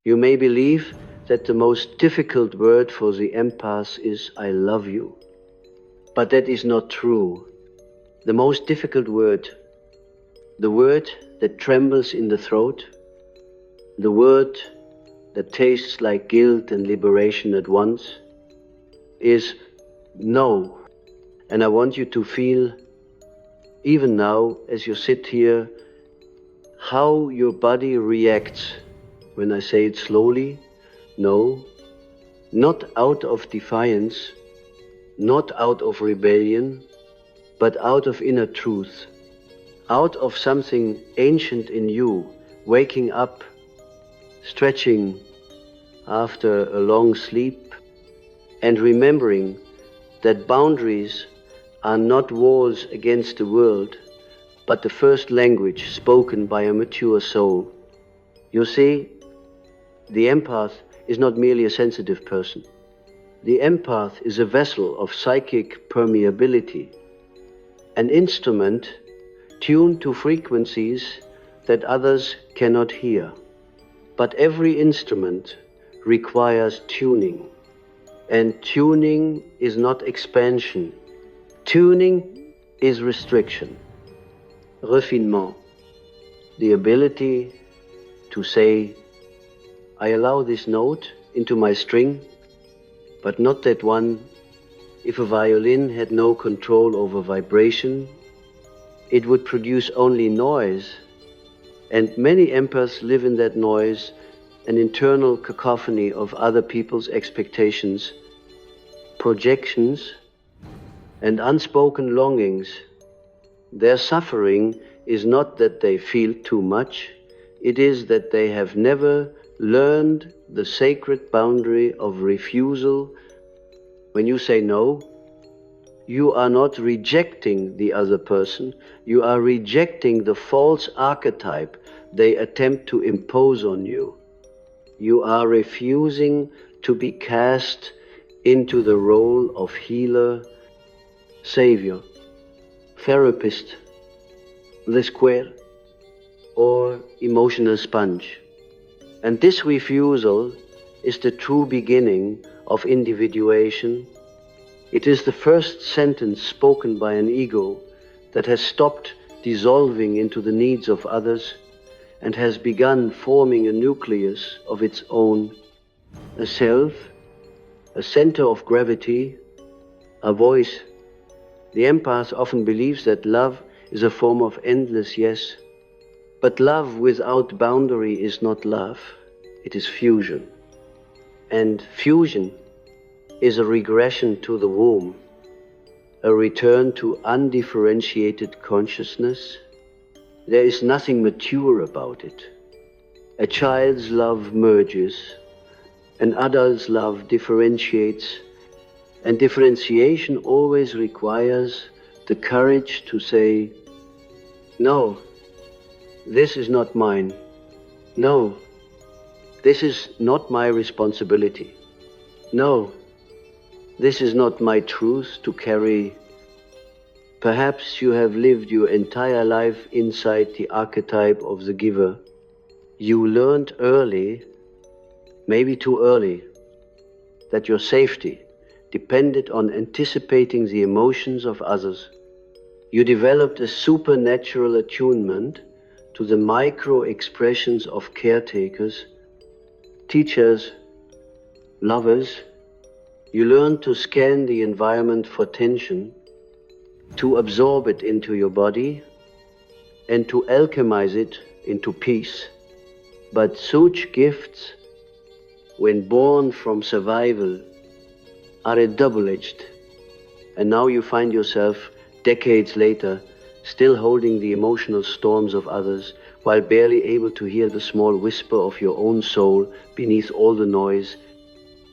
You may believe that the most difficult word for the empath is "I love you." But that is not true. The most difficult word, the word that trembles in the throat, the word that tastes like guilt and liberation at once, is no. And I want you to feel, even now as you sit here, how your body reacts when I say it slowly. No, not out of defiance, not out of rebellion, but out of inner truth, out of something ancient in you, waking up, stretching after a long sleep, and remembering that boundaries are not walls against the world, but the first language spoken by a mature soul. You see, the empath is not merely a sensitive person. The empath is a vessel of psychic permeability, an instrument tuned to frequencies that others cannot hear. But every instrument requires tuning, and tuning is not expansion. Tuning is restriction, refinement, the ability to say, I allow this note into my string, but not that one. If a violin had no control over vibration, it would produce only noise, and many empaths live in that noise, an internal cacophony of other people's expectations, projections, and unspoken longings. Their suffering is not that they feel too much, it is that they have never learned the sacred boundary of refusal. When you say no, you are not rejecting the other person, you are rejecting the false archetype they attempt to impose on you. You are refusing to be cast into the role of healer, savior, therapist, the square, or emotional sponge. And this refusal is the true beginning of individuation. It is the first sentence spoken by an ego that has stopped dissolving into the needs of others and has begun forming a nucleus of its own, a self, a center of gravity, a voice. The empath often believes that love is a form of endless yes. But love without boundary is not love, it is fusion. And fusion is a regression to the womb, a return to undifferentiated consciousness. There is nothing mature about it. A child's love merges, an adult's love differentiates, and differentiation always requires the courage to say, no, this is not mine. No, this is not my responsibility. No, this is not my truth to carry. Perhaps you have lived your entire life inside the archetype of the giver. You learned early, maybe too early, that your safety depended on anticipating the emotions of others. You developed a supernatural attunement to the micro-expressions of caretakers, teachers, lovers. You learned to scan the environment for tension, to absorb it into your body, and to alchemize it into peace. But such gifts, when born from survival, are a double-edged. And now you find yourself, decades later, still holding the emotional storms of others, while barely able to hear the small whisper of your own soul beneath all the noise.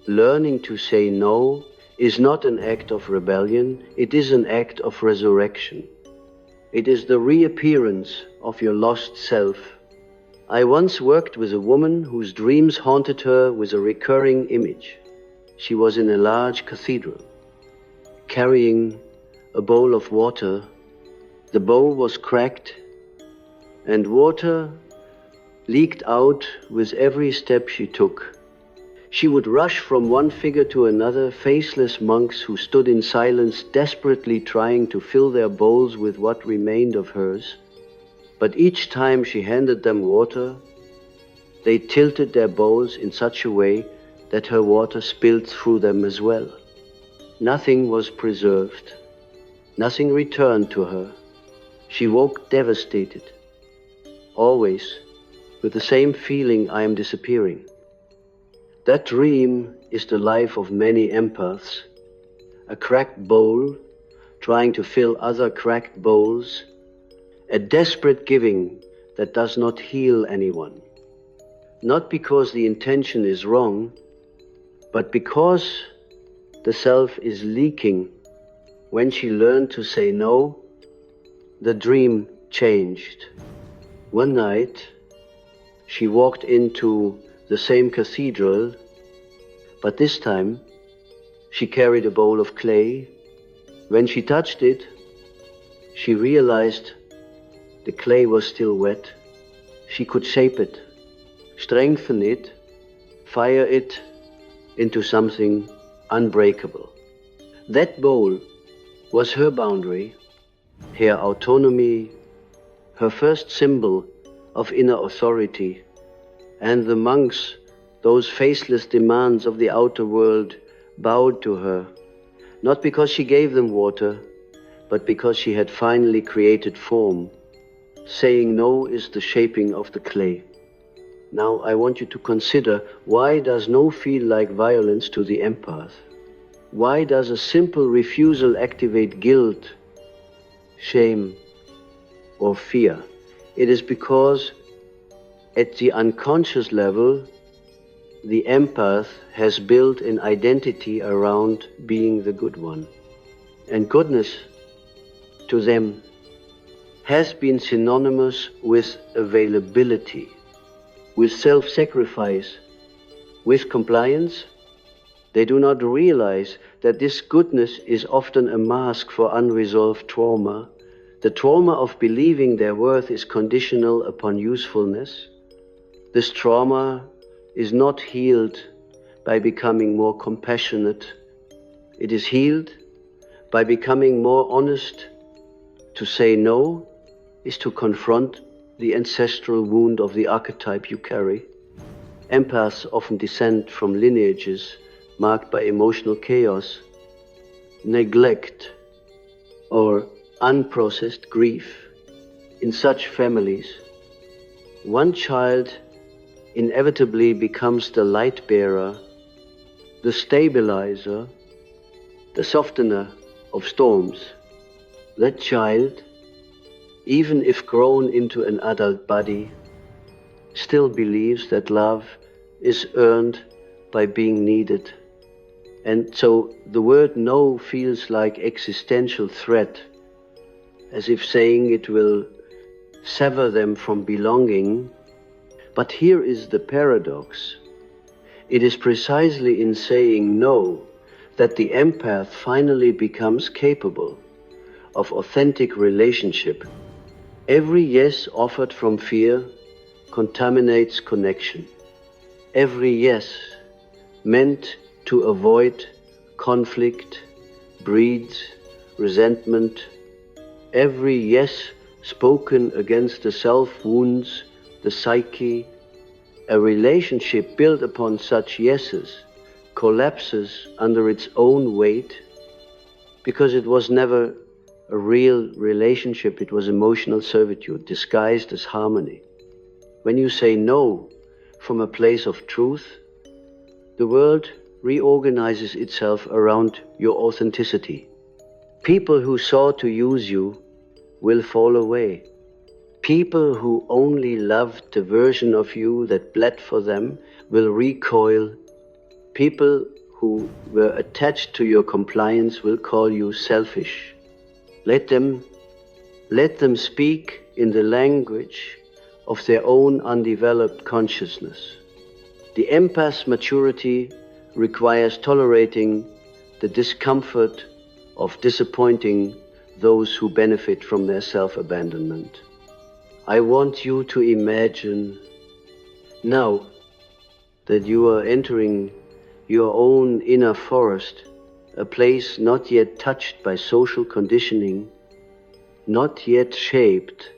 Learning to say no is not an act of rebellion, it is an act of resurrection. It is the reappearance of your lost self. I once worked with a woman whose dreams haunted her with a recurring image. She was in a large cathedral, carrying a bowl of water. The bowl was cracked, and water leaked out with every step she took. She would rush from one figure to another, faceless monks who stood in silence, desperately trying to fill their bowls with what remained of hers. But each time she handed them water, they tilted their bowls in such a way that her water spilled through them as well. Nothing was preserved. Nothing returned to her. She woke devastated, always with the same feeling, I am disappearing. That dream is the life of many empaths. A cracked bowl trying to fill other cracked bowls, a desperate giving that does not heal anyone. Not because the intention is wrong, but because the self is leaking. When she learned to say no, the dream changed. One night, she walked into the same cathedral, but this time she carried a bowl of clay. When she touched it, she realized the clay was still wet. She could shape it, strengthen it, fire it into something unbreakable. That bowl was her boundary, her autonomy, her first symbol of inner authority. And the monks, those faceless demands of the outer world, bowed to her, not because she gave them water, but because she had finally created form. Saying no is the shaping of the clay. Now I want you to consider, why does no feel like violence to the empath? Why does a simple refusal activate guilt, shame, or fear? It is because at the unconscious level, the empath has built an identity around being the good one. And goodness, to them, has been synonymous with availability, with self-sacrifice, with compliance. They do not realize that this goodness is often a mask for unresolved trauma, the trauma of believing their worth is conditional upon usefulness. This trauma is not healed by becoming more compassionate. It is healed by becoming more honest. To say no is to confront the ancestral wound of the archetype you carry. Empaths often descend from lineages marked by emotional chaos, neglect, or unprocessed grief. In such families, one child inevitably becomes the light bearer, the stabilizer, the softener of storms. That child, even if grown into an adult body, still believes that love is earned by being needed. And so the word no feels like existential threat, as if saying it will sever them from belonging. But here is the paradox. It is precisely in saying no that the empath finally becomes capable of authentic relationship. Every yes offered from fear contaminates connection. Every yes meant to avoid conflict breeds resentment. Every yes spoken against the self wounds the psyche. A relationship built upon such yeses collapses under its own weight because it was never a real relationship. It was emotional servitude disguised as harmony. When you say no from a place of truth, the world reorganizes itself around your authenticity. People who sought to use you will fall away. People who only loved the version of you that bled for them will recoil. People who were attached to your compliance will call you selfish. Let them speak in the language of their own undeveloped consciousness. The empath's maturity requires tolerating the discomfort of disappointing those who benefit from their self-abandonment. I want you to imagine Now that you are entering your own inner forest, a place not yet touched by social conditioning, not yet shaped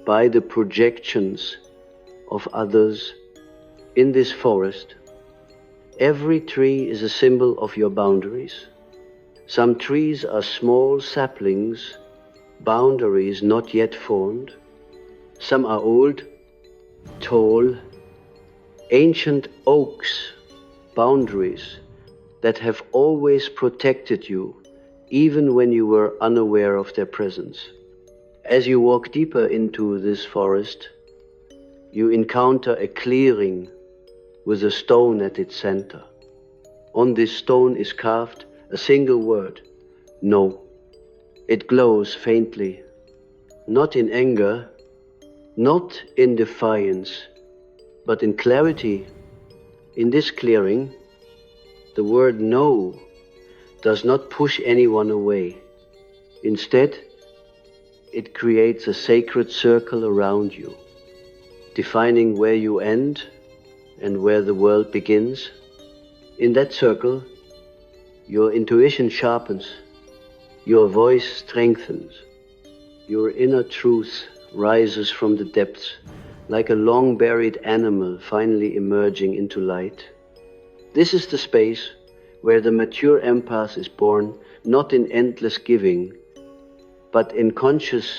by the projections of others, in this forest, every tree is a symbol of your boundaries. Some trees are small saplings, boundaries not yet formed. Some are old, tall, ancient oaks, boundaries that have always protected you, even when you were unaware of their presence. As you walk deeper into this forest, you encounter a clearing with a stone at its center. On this stone is carved a single word, no. It glows faintly, not in anger, not in defiance, but in clarity. In this clearing, the word no does not push anyone away. Instead, it creates a sacred circle around you, defining where you end and where the world begins. In that circle, your intuition sharpens, your voice strengthens, your inner truth rises from the depths like a long-buried animal finally emerging into light. This is the space where the mature empath is born, not in endless giving, but in conscious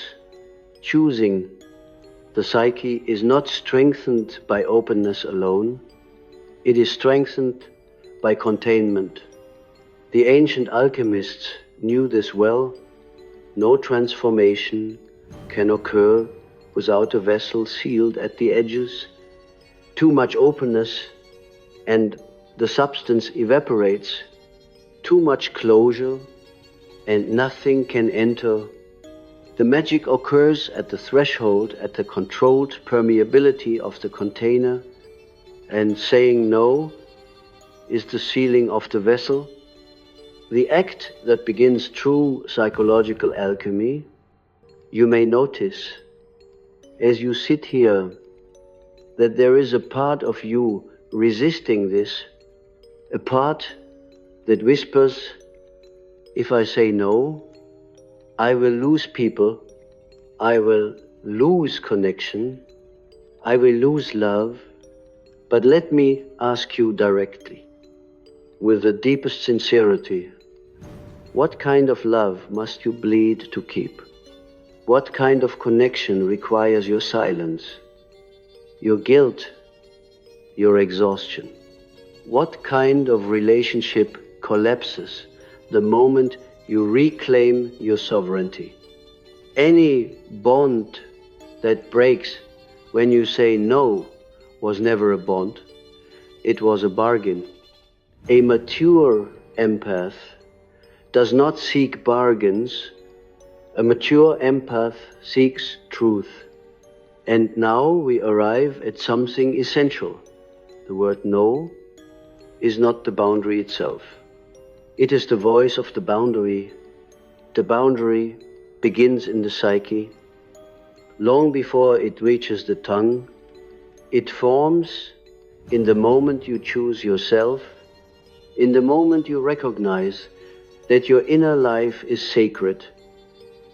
choosing. The psyche is not strengthened by openness alone, it is strengthened by containment. The ancient alchemists knew this well. No transformation can occur without a vessel sealed at the edges. Too much openness and the substance evaporates. Too much closure and nothing can enter. The magic occurs at the threshold, at the controlled permeability of the container, and saying no is the sealing of the vessel. The act that begins true psychological alchemy. You may notice, as you sit here, that there is a part of you resisting this, a part that whispers, if I say no, I will lose people, I will lose connection, I will lose love. But let me ask you directly, with the deepest sincerity, what kind of love must you bleed to keep? What kind of connection requires your silence, your guilt, your exhaustion? What kind of relationship collapses the moment you reclaim your sovereignty? Any bond that breaks when you say no was never a bond, it was a bargain. A mature empath does not seek bargains. A mature empath seeks truth. And now we arrive at something essential. The word no is not the boundary itself. It is the voice of the boundary. The boundary begins in the psyche. Long before it reaches the tongue, it forms in the moment you choose yourself, in the moment you recognize that your inner life is sacred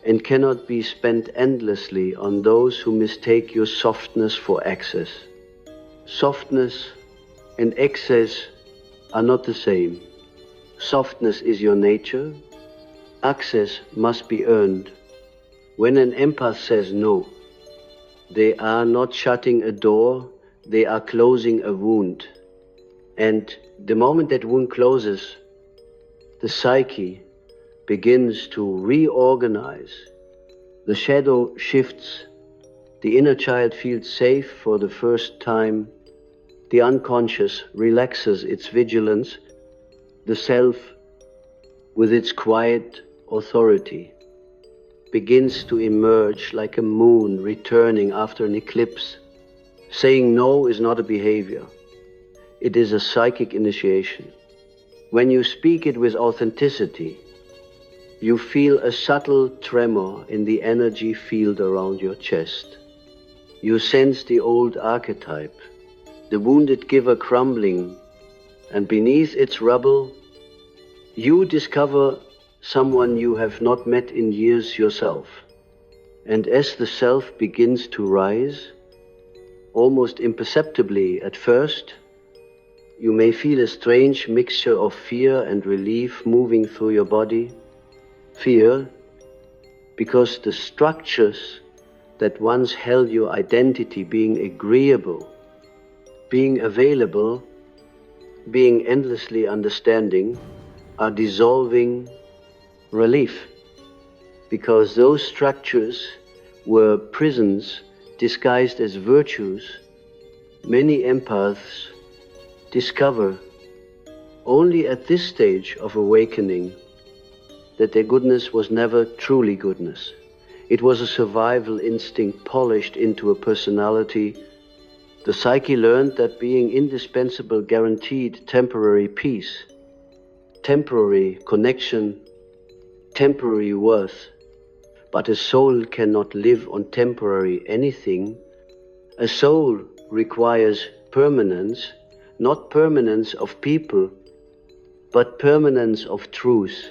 and cannot be spent endlessly on those who mistake your softness for excess. Softness and excess are not the same. Softness is your nature. Access must be earned. When an empath says no, they are not shutting a door, they are closing a wound. And the moment that wound closes, the psyche begins to reorganize. The shadow shifts. The inner child feels safe for the first time. The unconscious relaxes its vigilance. The self, with its quiet authority, begins to emerge like a moon returning after an eclipse. Saying no is not a behavior. It is a psychic initiation. When you speak it with authenticity, you feel a subtle tremor in the energy field around your chest. You sense the old archetype. the wounded giver crumbling, and beneath its rubble, you discover someone you have not met in years yourself. And as the self begins to rise, almost imperceptibly at first, you may feel a strange mixture of fear and relief moving through your body. Fear, because the structures that once held your identity, being agreeable, being available, being endlessly understanding, are dissolving. Relief, because those structures were prisons disguised as virtues. Many empaths discover only at this stage of awakening that their goodness was never truly goodness. It was a survival instinct polished into a personality. The psyche learned that being indispensable guaranteed temporary peace, temporary connection, temporary worth. But a soul cannot live on temporary anything. A soul requires permanence, not permanence of people, but permanence of truth.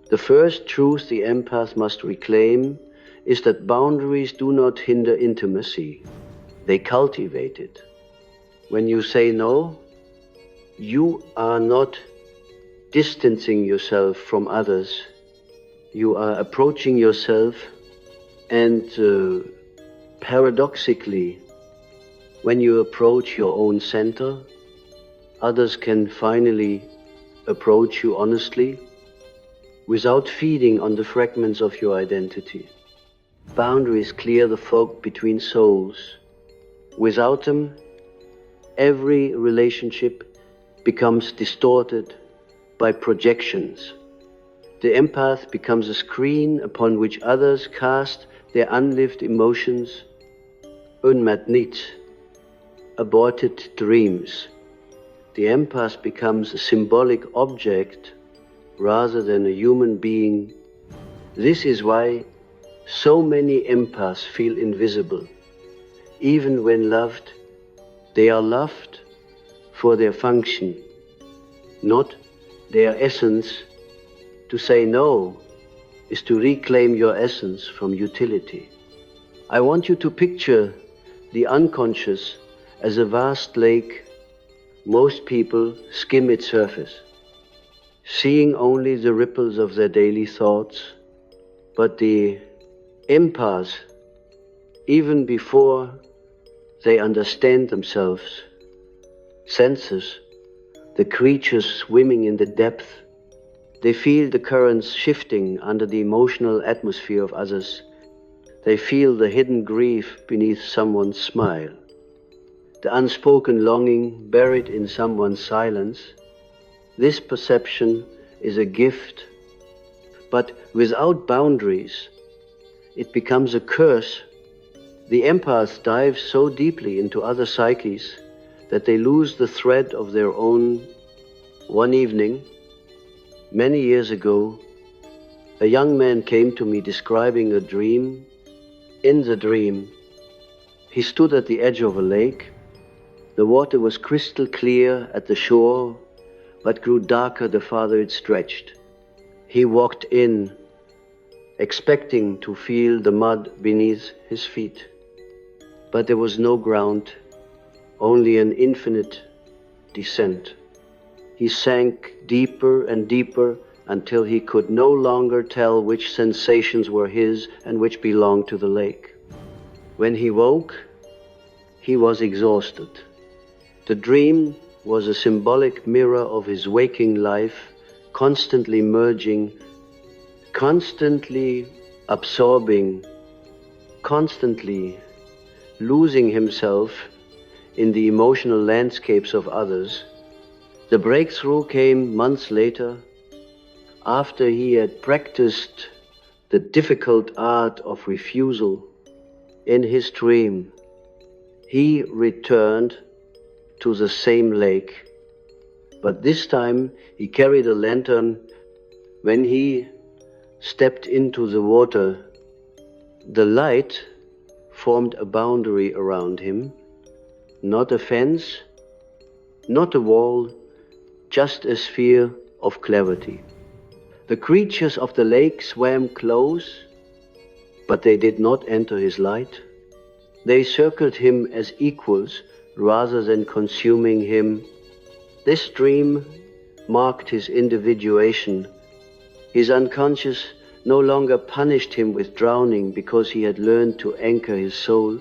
The first truth the empath must reclaim is that boundaries do not hinder intimacy, they cultivate it. When you say no, you are not distancing yourself from others. You are approaching yourself, and paradoxically, when you approach your own center, others can finally approach you honestly without feeding on the fragments of your identity. Boundaries clear the fog between souls. Without them, every relationship becomes distorted by projections. The empath becomes a screen upon which others cast their unlived emotions, unmet needs, aborted dreams. The empath becomes a symbolic object rather than a human being. This is why so many empaths feel invisible. Even when loved, they are loved for their function, not their essence. To say no is to reclaim your essence from utility. I want you to picture the unconscious as a vast lake. Most people skim its surface, seeing only the ripples of their daily thoughts. But the empaths, even before they understand themselves, senses the creatures swimming in the depth. They feel the currents shifting under the emotional atmosphere of others. They feel the hidden grief beneath someone's smile, the unspoken longing buried in someone's silence. This perception is a gift, but without boundaries, it becomes a curse. The empath dives so deeply into other psyches that they lose the thread of their own. One evening, many years ago, a young man came to me describing a dream. In the dream, he stood at the edge of a lake. The water was crystal clear at the shore, but grew darker the farther it stretched. He walked in, expecting to feel the mud beneath his feet. But there was no ground, only an infinite descent. He sank deeper and deeper until he could no longer tell which sensations were his and which belonged to the lake. When he woke, he was exhausted. The dream was a symbolic mirror of his waking life, constantly merging, constantly absorbing, constantly losing himself in the emotional landscapes of others. The breakthrough came months later, after he had practiced the difficult art of refusal. In his dream, he returned to the same lake, but this time he carried a lantern. When he stepped into the water, the light formed a boundary around him. not a fence, not a wall, just a sphere of clarity. The creatures of the lake swam close, but they did not enter his light. They circled him as equals rather than consuming him. This dream marked his individuation. His unconscious no longer punished him with drowning because he had learned to anchor his soul.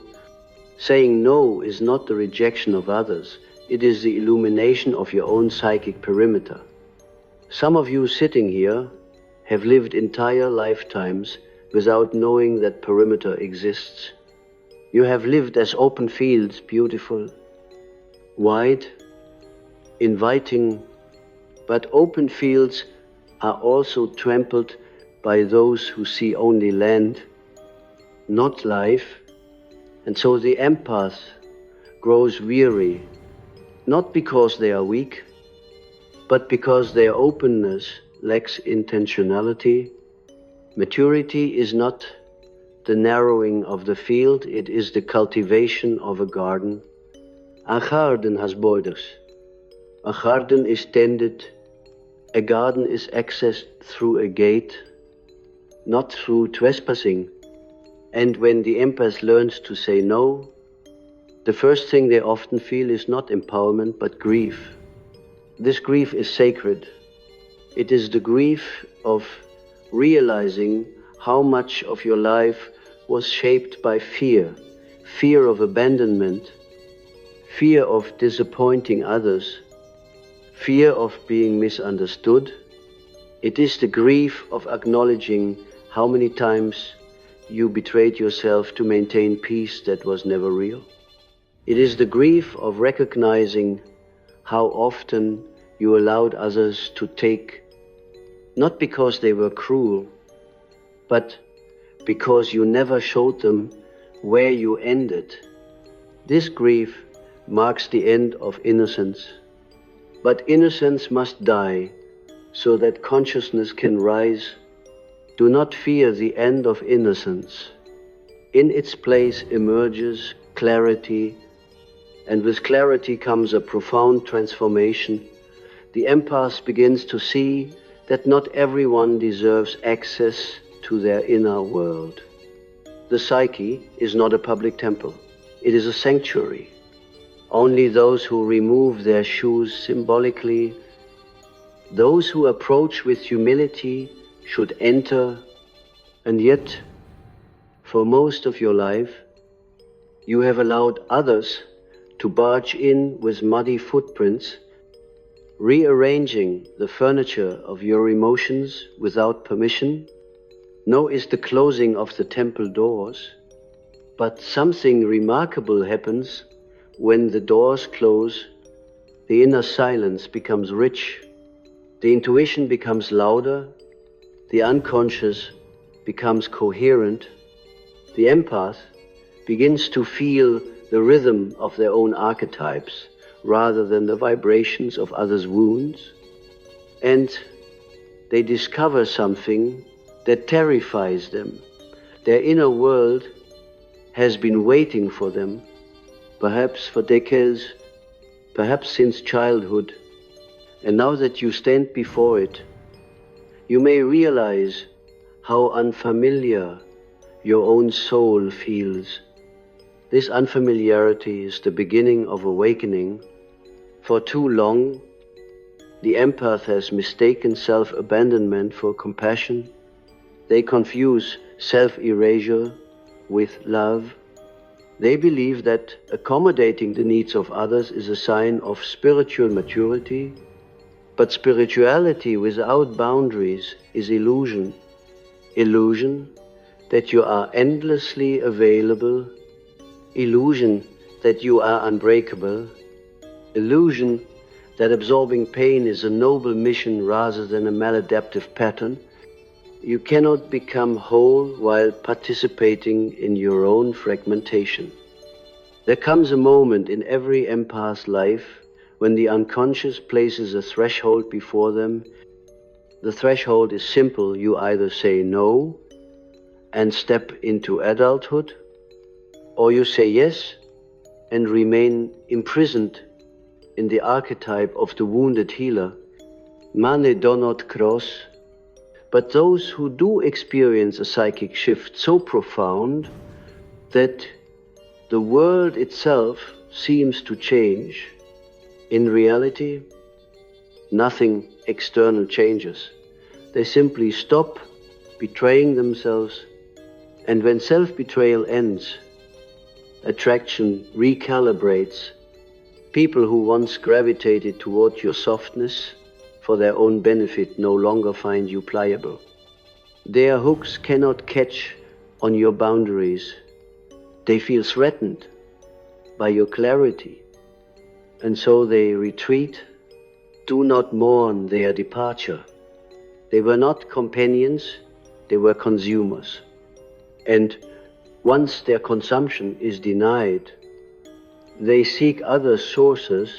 Saying no is not the rejection of others, it is the illumination of your own psychic perimeter. Some of you sitting here have lived entire lifetimes without knowing that perimeter exists. You have lived as open fields, beautiful, wide, inviting, but open fields are also trampled by those who see only land, not life, and so the empath grows weary, not because they are weak, but because their openness lacks intentionality. Maturity is not the narrowing of the field, it is the cultivation of a garden. A garden has borders. A garden is tended. A garden is accessed through a gate, not through trespassing. And when the empath learns to say no, the first thing they often feel is not empowerment, but grief. This grief is sacred. It is the grief of realizing how much of your life was shaped by fear, fear of abandonment, fear of disappointing others, fear of being misunderstood. It is the grief of acknowledging how many times you betrayed yourself to maintain peace that was never real. It is the grief of recognizing how often you allowed others to take, not because they were cruel, but because you never showed them where you ended. This grief marks the end of innocence. But innocence must die so that consciousness can rise. Do not fear the end of innocence. In its place emerges clarity, and with clarity comes a profound transformation. The empath begins to see that not everyone deserves access to their inner world. The psyche is not a public temple. It is a sanctuary. Only those who remove their shoes symbolically, those who approach with humility should enter. And yet, for most of your life, you have allowed others to barge in with muddy footprints, rearranging the furniture of your emotions without permission. No is the closing of the temple doors, but something remarkable happens when the doors close. The inner silence becomes rich, the intuition becomes louder, the unconscious becomes coherent. The empath begins to feel the rhythm of their own archetypes rather than the vibrations of others' wounds, and they discover something that terrifies them. Their inner world has been waiting for them, perhaps for decades, perhaps since childhood, and now that you stand before it, you may realize how unfamiliar your own soul feels. This unfamiliarity is the beginning of awakening. For too long, the empath has mistaken self-abandonment for compassion. They confuse self-erasure with love. They believe that accommodating the needs of others is a sign of spiritual maturity, but spirituality without boundaries is illusion. Illusion that you are endlessly available, illusion that you are unbreakable, illusion that absorbing pain is a noble mission rather than a maladaptive pattern. You cannot become whole while participating in your own fragmentation. There comes a moment in every empath's life when the unconscious places a threshold before them. The threshold is simple. You either say no and step into adulthood, or you say yes and remain imprisoned in the archetype of the wounded healer. Mane do not cross. But those who do experience a psychic shift so profound that the world itself seems to change, in reality, nothing external changes. They simply stop betraying themselves, and when self-betrayal ends, attraction recalibrates. People who once gravitated toward your softness for their own benefit no longer find you pliable. Their hooks cannot catch on your boundaries. They feel threatened by your clarity, and so they retreat. Do not mourn their departure. They were not companions, they were consumers. And once their consumption is denied, they seek other sources.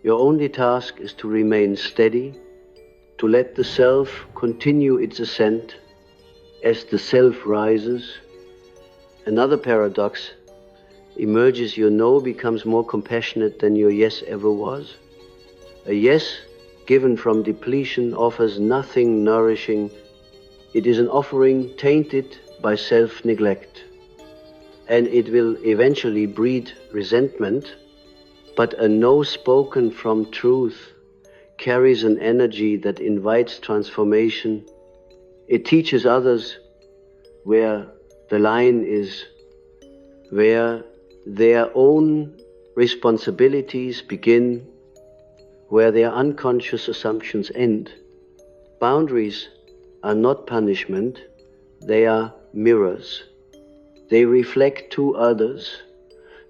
Your only task is to remain steady, to let the self continue its ascent. As the self rises, another paradox emerges. Your no becomes more compassionate than your yes ever was. A yes given from depletion offers nothing nourishing. It is an offering tainted by self-neglect, and it will eventually breed resentment. But a no spoken from truth carries an energy that invites transformation. It teaches others where the line is, where their own responsibilities begin, where their unconscious assumptions end. Boundaries are not punishment, they are mirrors. They reflect to others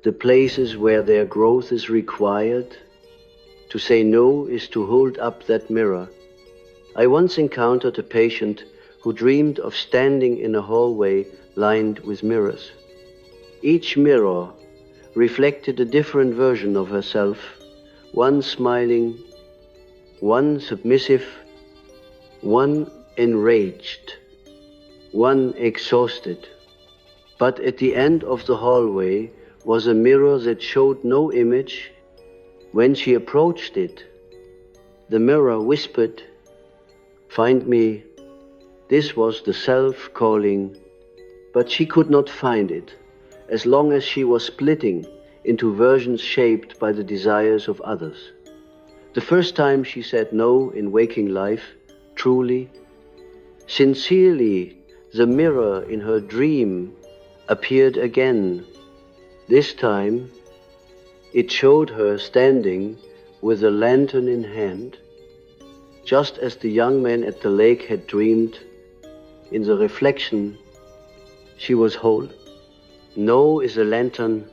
the places where their growth is required. To say no is to hold up that mirror. I once encountered a patient who dreamed of standing in a hallway lined with mirrors. Each mirror reflected a different version of herself, one smiling, one submissive, one enraged, one exhausted. But at the end of the hallway was a mirror that showed no image. When she approached it, the mirror whispered, "Find me." This was the self calling, but she could not find it as long as she was splitting into versions shaped by the desires of others. The first time she said no in waking life, truly, sincerely, the mirror in her dream appeared again. This time, it showed her standing with a lantern in hand, just as the young man at the lake had dreamed. In the reflection, she was whole. No is a lantern,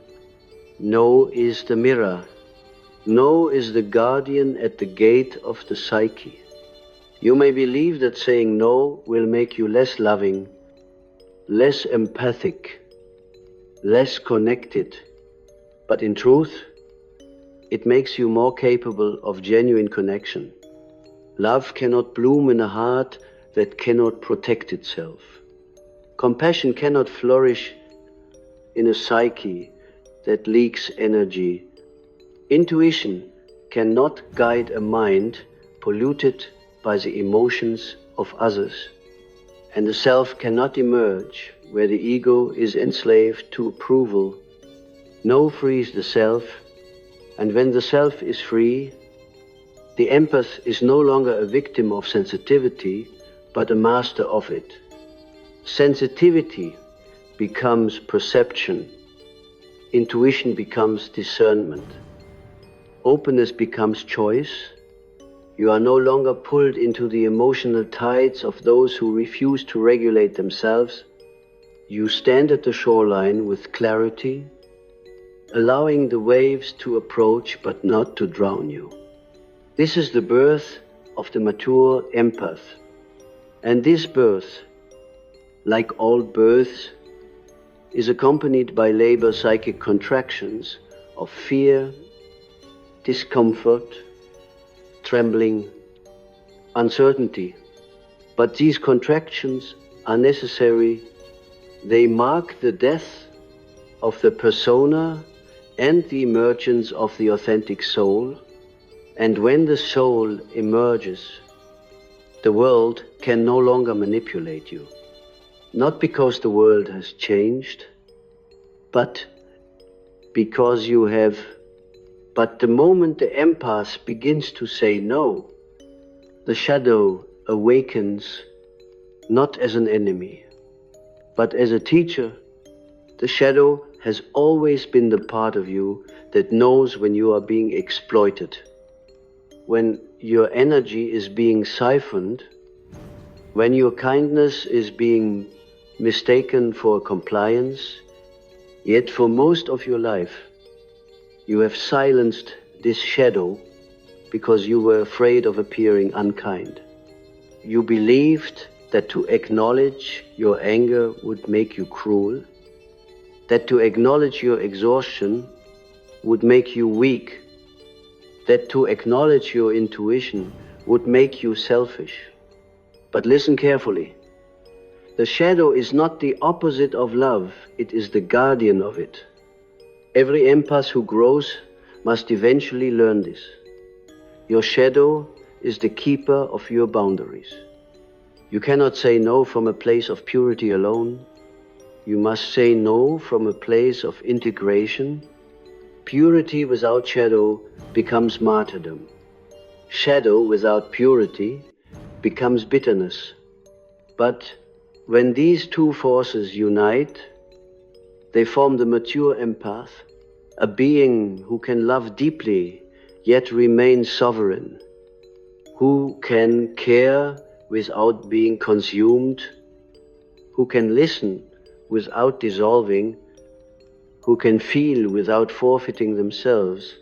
no is the mirror, no is the guardian at the gate of the psyche. You may believe that saying no will make you less loving, less empathic, less connected, but in truth, it makes you more capable of genuine connection. Love cannot bloom in a heart that cannot protect itself. Compassion cannot flourish in a psyche that leaks energy. Intuition cannot guide a mind polluted by the emotions of others. And the self cannot emerge where the ego is enslaved to approval. No frees the self, and when the self is free, the empath is no longer a victim of sensitivity, but a master of it. Sensitivity becomes perception. Intuition becomes discernment. Openness becomes choice. You are no longer pulled into the emotional tides of those who refuse to regulate themselves. You stand at the shoreline with clarity, allowing the waves to approach but not to drown you. This is the birth of the mature empath. And this birth, like all births, is accompanied by labor psychic contractions of fear, discomfort, trembling, uncertainty. But these contractions are necessary. They mark the death of the persona and the emergence of the authentic soul. And when the soul emerges, the world can no longer manipulate you. Not because the world has changed, but because you have. But the moment the empath begins to say no, the shadow awakens not as an enemy, but as a teacher. The shadow has always been the part of you that knows when you are being exploited, when your energy is being siphoned, when your kindness is being mistaken for compliance. Yet for most of your life, you have silenced this shadow because you were afraid of appearing unkind. You believed that to acknowledge your anger would make you cruel, that to acknowledge your exhaustion would make you weak, that to acknowledge your intuition would make you selfish. But listen carefully. The shadow is not the opposite of love, it is the guardian of it. Every empath who grows must eventually learn this. Your shadow is the keeper of your boundaries. You cannot say no from a place of purity alone. You must say no from a place of integration. Purity without shadow becomes martyrdom. Shadow without purity becomes bitterness. But when these two forces unite, they form the mature empath, a being who can love deeply yet remain sovereign, who can care without being consumed, who can listen without dissolving, who can feel without forfeiting themselves.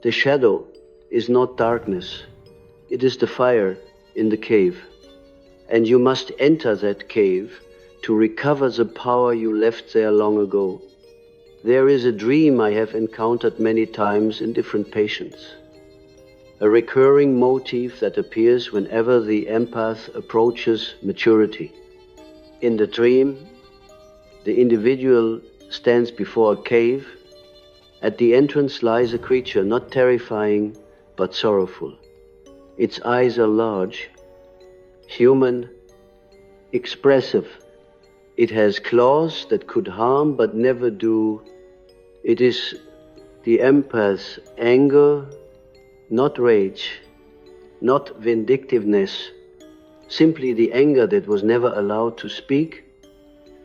The shadow is not darkness, it is the fire in the cave. And you must enter that cave to recover the power you left there long ago. There is a dream I have encountered many times in different patients, a recurring motif that appears whenever the empath approaches maturity. In the dream, the individual stands before a cave. At the entrance lies a creature, not terrifying, but sorrowful. Its eyes are large, human, expressive. It has claws that could harm but never do. It is the empath's anger, not rage, not vindictiveness, simply the anger that was never allowed to speak,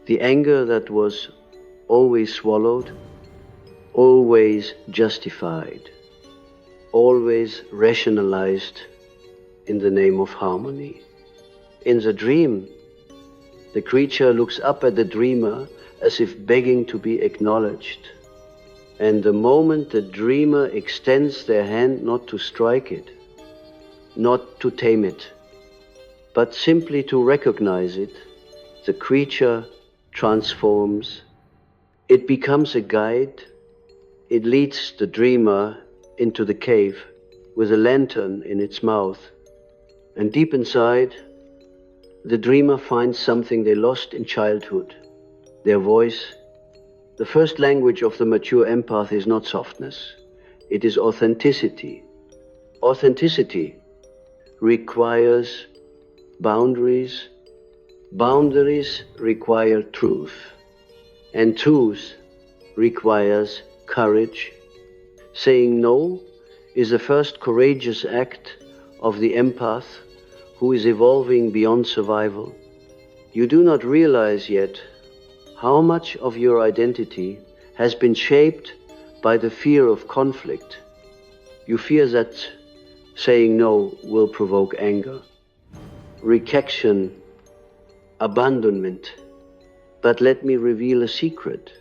the anger that was always swallowed, always justified, always rationalized in the name of harmony. In the dream, the creature looks up at the dreamer as if begging to be acknowledged. And the moment the dreamer extends their hand not to strike it, not to tame it, but simply to recognize it, the creature transforms. It becomes a guide. It leads the dreamer into the cave with a lantern in its mouth. And deep inside, the dreamer finds something they lost in childhood, their voice. The first language of the mature empath is not softness, it is authenticity. Authenticity requires boundaries. Boundaries require truth. And truth requires courage. Saying no is the first courageous act of the empath who is evolving beyond survival. You do not realize yet how much of your identity has been shaped by the fear of conflict. You fear that saying no will provoke anger, rejection, abandonment. But let me reveal a secret,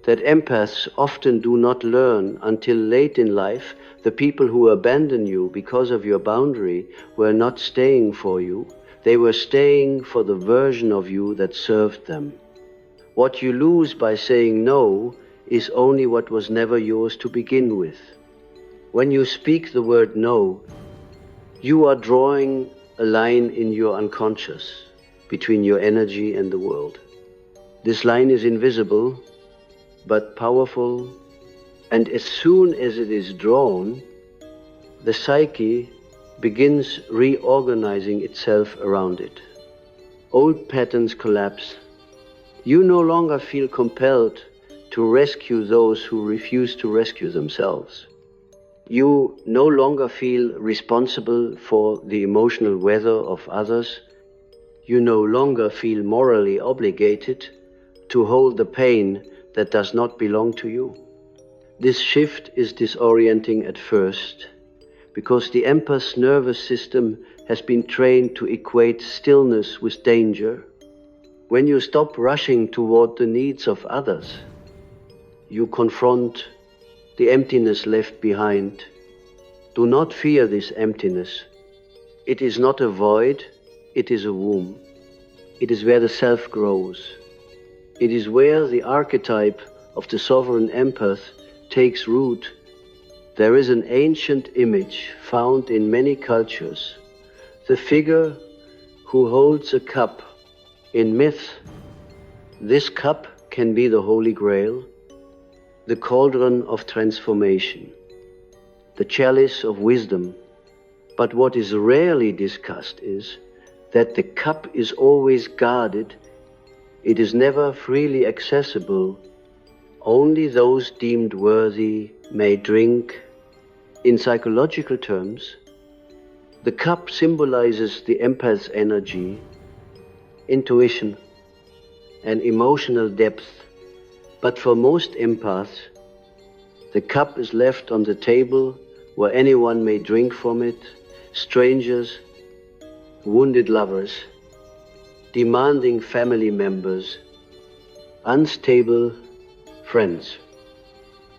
that empaths often do not learn until late in life. The people who abandon you because of your boundary were not staying for you, they were staying for the version of you that served them. What you lose by saying no is only what was never yours to begin with. When you speak the word no, you are drawing a line in your unconscious between your energy and the world. This line is invisible, but powerful, And as soon as it is drawn, the psyche begins reorganizing itself around it. Old patterns collapse. You no longer feel compelled to rescue those who refuse to rescue themselves. You no longer feel responsible for the emotional weather of others. You no longer feel morally obligated to hold the pain that does not belong to you. This shift is disorienting at first, because the empath's nervous system has been trained to equate stillness with danger. When you stop rushing toward the needs of others, you confront the emptiness left behind. Do not fear this emptiness. It is not a void, it is a womb. It is where the self grows. It is where the archetype of the sovereign empath takes root. There is an ancient image found in many cultures, the figure who holds a cup. In myth, this cup can be the Holy Grail, the cauldron of transformation, the chalice of wisdom. But what is rarely discussed is that the cup is always guarded. It is never freely accessible. Only those deemed worthy may drink. In psychological terms, the cup symbolizes the empath's energy, intuition, and emotional depth. But for most empaths, the cup is left on the table where anyone may drink from it: strangers, wounded lovers, demanding family members, unstable friends,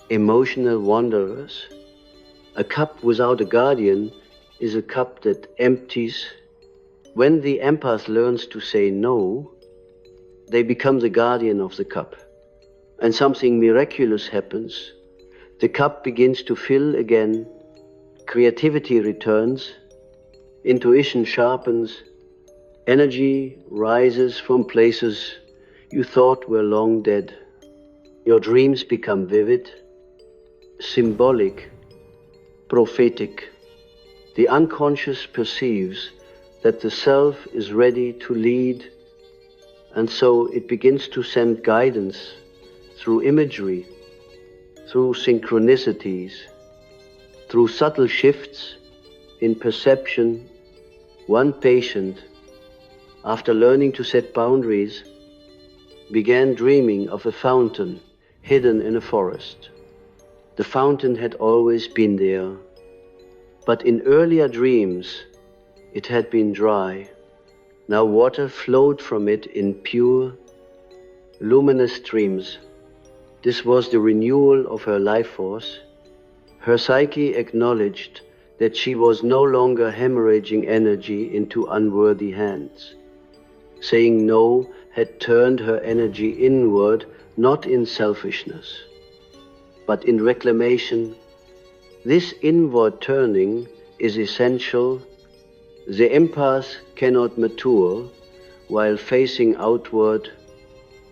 emotional wanderers. A cup without a guardian is a cup that empties. When the empath learns to say no, they become the guardian of the cup. And something miraculous happens. The cup begins to fill again. Creativity returns. Intuition sharpens. Energy rises from places you thought were long dead. Your dreams become vivid, symbolic, prophetic. The unconscious perceives that the self is ready to lead, and so it begins to send guidance through imagery, through synchronicities, through subtle shifts in perception. One patient, after learning to set boundaries, began dreaming of a fountain hidden in a forest. The fountain had always been there, but in earlier dreams it had been dry. Now water flowed from it in pure, luminous streams. This was the renewal of her life force. Her psyche acknowledged that she was no longer hemorrhaging energy into unworthy hands. Saying no had turned her energy inward, not in selfishness, but in reclamation. This inward turning is essential. The empath cannot mature while facing outward.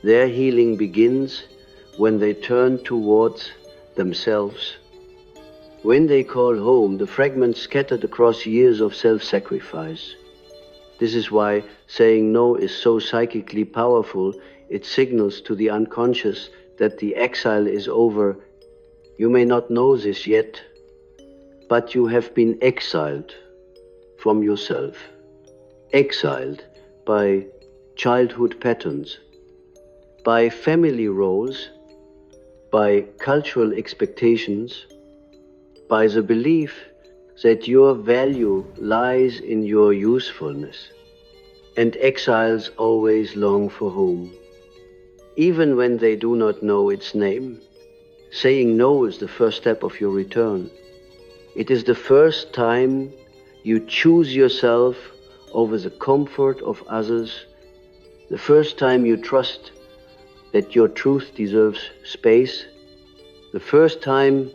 Their healing begins when they turn towards themselves. When they call home the fragments scattered across years of self-sacrifice. This is why saying no is so psychically powerful. It signals to the unconscious that the exile is over. You may not know this yet, but you have been exiled from yourself, exiled by childhood patterns, by family roles, by cultural expectations, by the belief that your value lies in your usefulness. And exiles always long for home, even when they do not know its name. Saying no is the first step of your return. It is the first time you choose yourself over the comfort of others, the first time you trust that your truth deserves space, the first time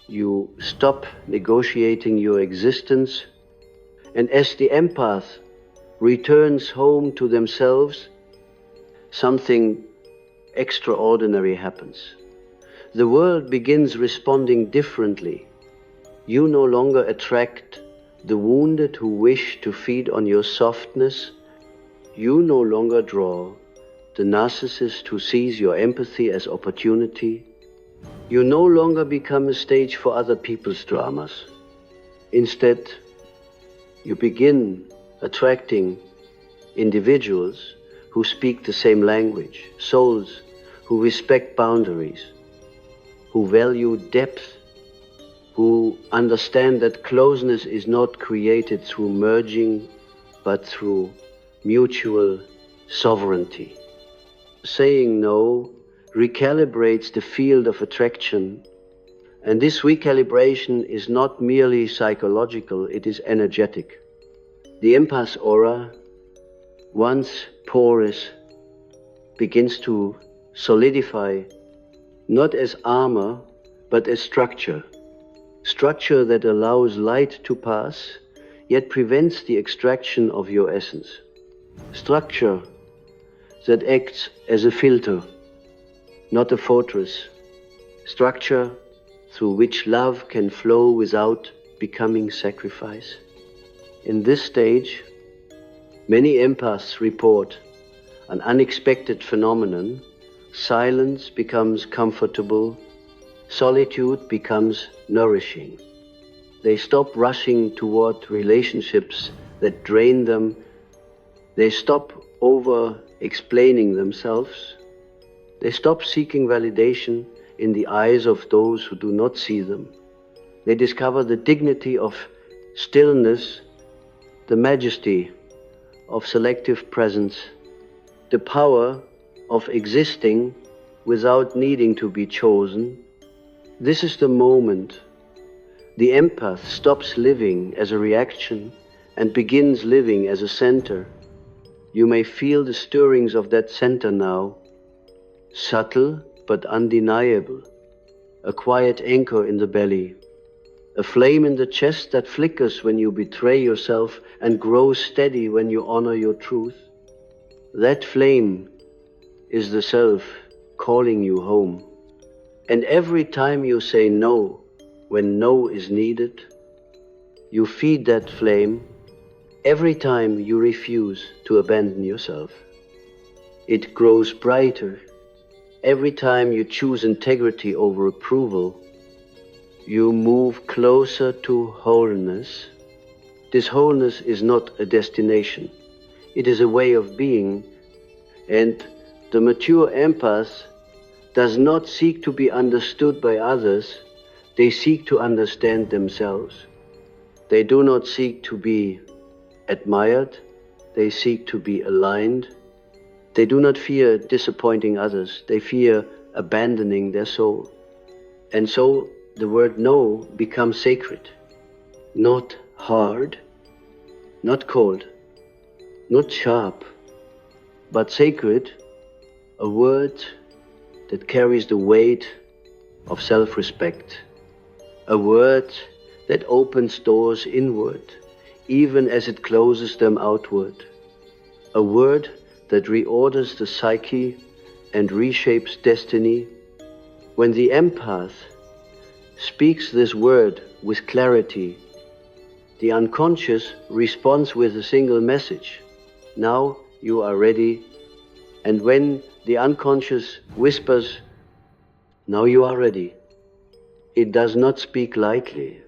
you stop negotiating your existence. And as the empath returns home to themselves, something extraordinary happens. the world begins responding differently. You no longer attract the wounded who wish to feed on your softness. You no longer draw the narcissist who sees your empathy as opportunity. You no longer become a stage for other people's dramas. Instead, you begin attracting individuals who speak the same language, souls who respect boundaries, who value depth, who understand that closeness is not created through merging, but through mutual sovereignty. Saying no recalibrates the field of attraction, and this recalibration is not merely psychological, it is energetic. The empath aura, once porous, begins to solidify, not as armor, but as structure. Structure that allows light to pass, yet prevents the extraction of your essence. Structure that acts as a filter, not a fortress. Structure through which love can flow without becoming sacrifice. In this stage, many empaths report an unexpected phenomenon. Silence becomes comfortable, solitude becomes nourishing. They stop rushing toward relationships that drain them. They stop over-explaining themselves. They stop seeking validation in the eyes of those who do not see them. They discover the dignity of stillness, the majesty of selective presence, the power of existing without needing to be chosen. This is the moment the empath stops living as a reaction and begins living as a center. You may feel the stirrings of that center now, subtle but undeniable, a quiet anchor in the belly, a flame in the chest that flickers when you betray yourself and grows steady when you honor your truth. That flame is the self calling you home. And every time you say no, when no is needed, you feed that flame. Every time you refuse to abandon yourself, it grows brighter. Every time you choose integrity over approval, you move closer to wholeness. This wholeness is not a destination. It is a way of being, and the mature empath does not seek to be understood by others. They seek to understand themselves. They do not seek to be admired. They seek to be aligned. They do not fear disappointing others. They fear abandoning their soul. And so the word no becomes sacred, not hard, not cold, not sharp, but sacred, a word that carries the weight of self-respect, a word that opens doors inward, even as it closes them outward, a word that reorders the psyche and reshapes destiny. When the empath speaks this word with clarity, the unconscious responds with a single message: now you are ready. And when the unconscious whispers, now you are ready, it does not speak lightly.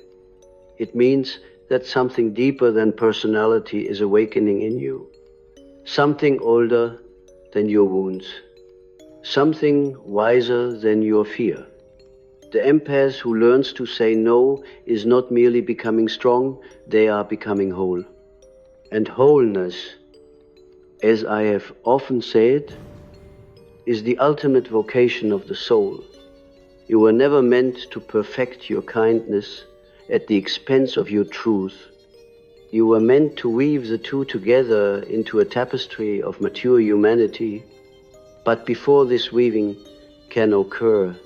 It means that something deeper than personality is awakening in you. Something older than your wounds. Something wiser than your fear. The empath who learns to say no is not merely becoming strong, they are becoming whole. And wholeness, as I have often said, is the ultimate vocation of the soul. You were never meant to perfect your kindness at the expense of your truth. You were meant to weave the two together into a tapestry of mature humanity. But before this weaving can occur,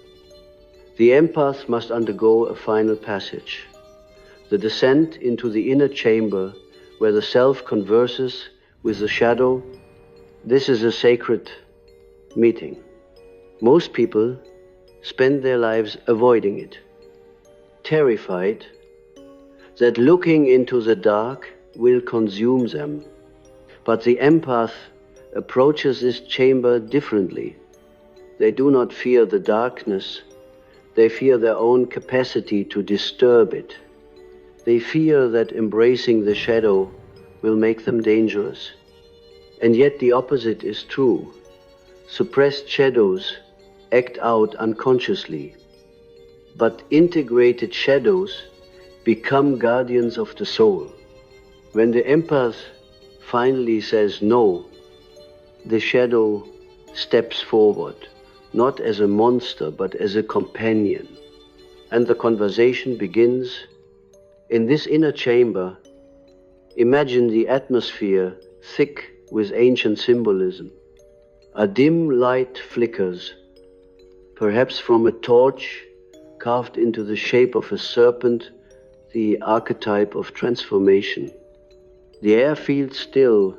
the empath must undergo a final passage, the descent into the inner chamber where the self converses with the shadow. This is a sacred meeting. Most people spend their lives avoiding it, terrified that looking into the dark will consume them. But the empath approaches this chamber differently. They do not fear the darkness, they fear their own capacity to disturb it. They fear that embracing the shadow will make them dangerous. And yet the opposite is true. Suppressed shadows act out unconsciously, but integrated shadows become guardians of the soul. When the empath finally says no, the shadow steps forward, not as a monster, but as a companion. And the conversation begins. In this inner chamber, imagine the atmosphere thick with ancient symbolism. A dim light flickers, perhaps from a torch carved into the shape of a serpent, the archetype of transformation. The air feels still,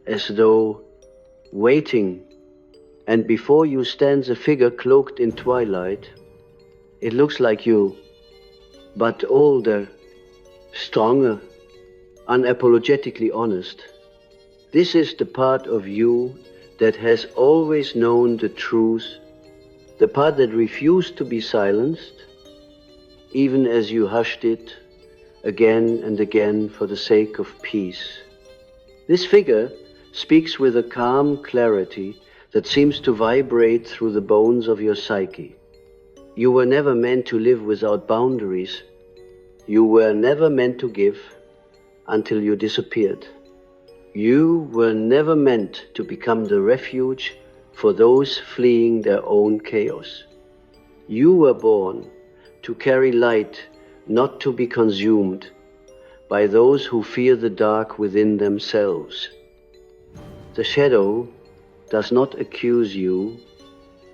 as though waiting, and before you stands a figure cloaked in twilight. It looks like you, but older, stronger, unapologetically honest. This is the part of you that has always known the truth, the part that refused to be silenced, even as you hushed it again and again for the sake of peace. This figure speaks with a calm clarity that seems to vibrate through the bones of your psyche. You were never meant to live without boundaries. You were never meant to give until you disappeared. You were never meant to become the refuge for those fleeing their own chaos. You were born to carry light, not to be consumed by those who fear the dark within themselves. The shadow does not accuse you,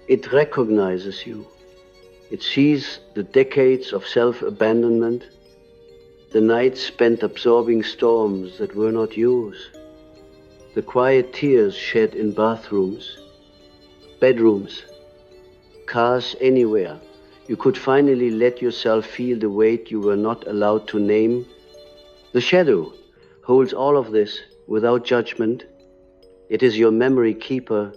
it recognizes you. It sees the decades of self-abandonment, the nights spent absorbing storms that were not yours, the quiet tears shed in bathrooms, bedrooms, cars, anywhere. You could finally let yourself feel the weight you were not allowed to name. The shadow holds all of this without judgment. It is your memory keeper,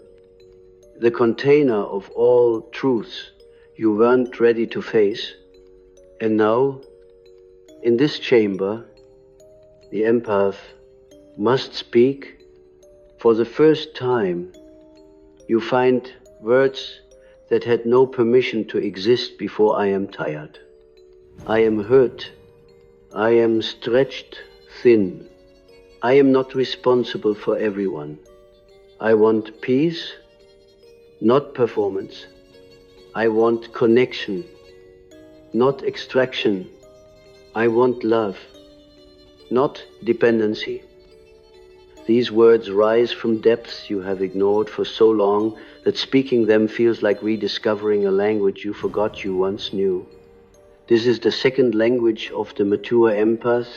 the container of all truths you weren't ready to face. And now, in this chamber, the empath must speak. For the first time, you find words that had no permission to exist before. I am tired. I am hurt. I am stretched thin. I am not responsible for everyone. I want peace, not performance. I want connection, not extraction. I want love, not dependency. These words rise from depths you have ignored for so long that speaking them feels like rediscovering a language you forgot you once knew. This is the second language of the mature empath,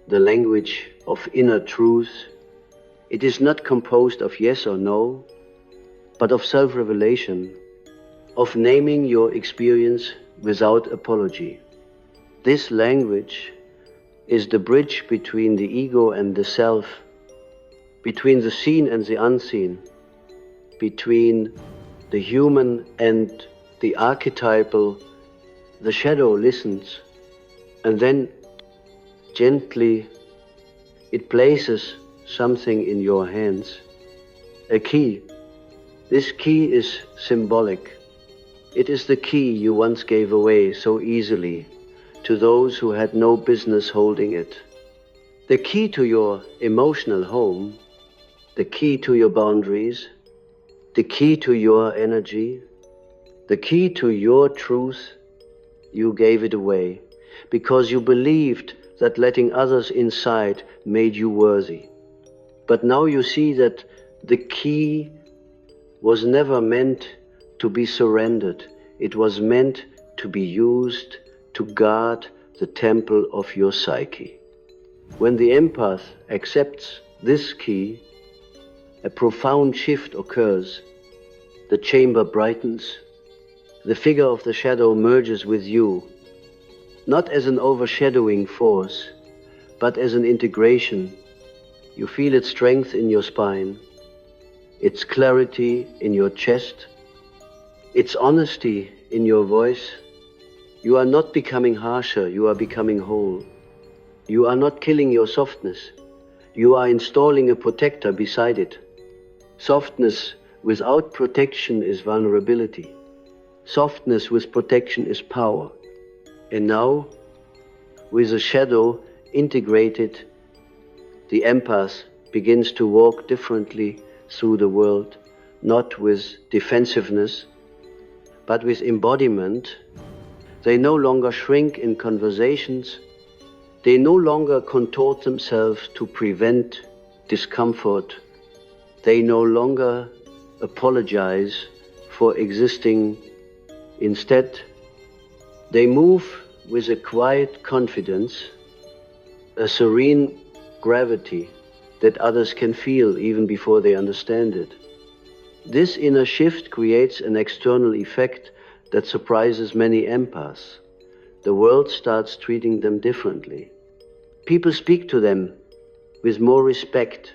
the language of inner truth. It is not composed of yes or no, but of self-revelation, of naming your experience without apology. This language is the bridge between the ego and the self, between the seen and the unseen, between the human and the archetypal. The shadow listens, and then gently it places something in your hands, a key. This key is symbolic. It is the key you once gave away so easily to those who had no business holding it. The key to your emotional home, the key to your boundaries, the key to your energy, the key to your truth. You gave it away because you believed that letting others inside made you worthy. But now you see that the key was never meant to be surrendered. It was meant to be used to guard the temple of your psyche. When the empath accepts this key, a profound shift occurs. The chamber brightens, The figure of the shadow merges with you, not as an overshadowing force, but as an integration. You feel its strength in your spine, its clarity in your chest, its honesty in your voice. You are not becoming harsher, you are becoming whole. You are not killing your softness, you are installing a protector beside it. Softness without protection is vulnerability. Softness with protection is power. And now, with the shadow integrated, the empath begins to walk differently through the world, not with defensiveness, but with embodiment. They no longer shrink in conversations. They no longer contort themselves to prevent discomfort. They no longer apologize for existing. Instead, they move with a quiet confidence, a serene gravity that others can feel even before they understand it. This inner shift creates an external effect that surprises many empaths. The world starts treating them differently. People speak to them with more respect.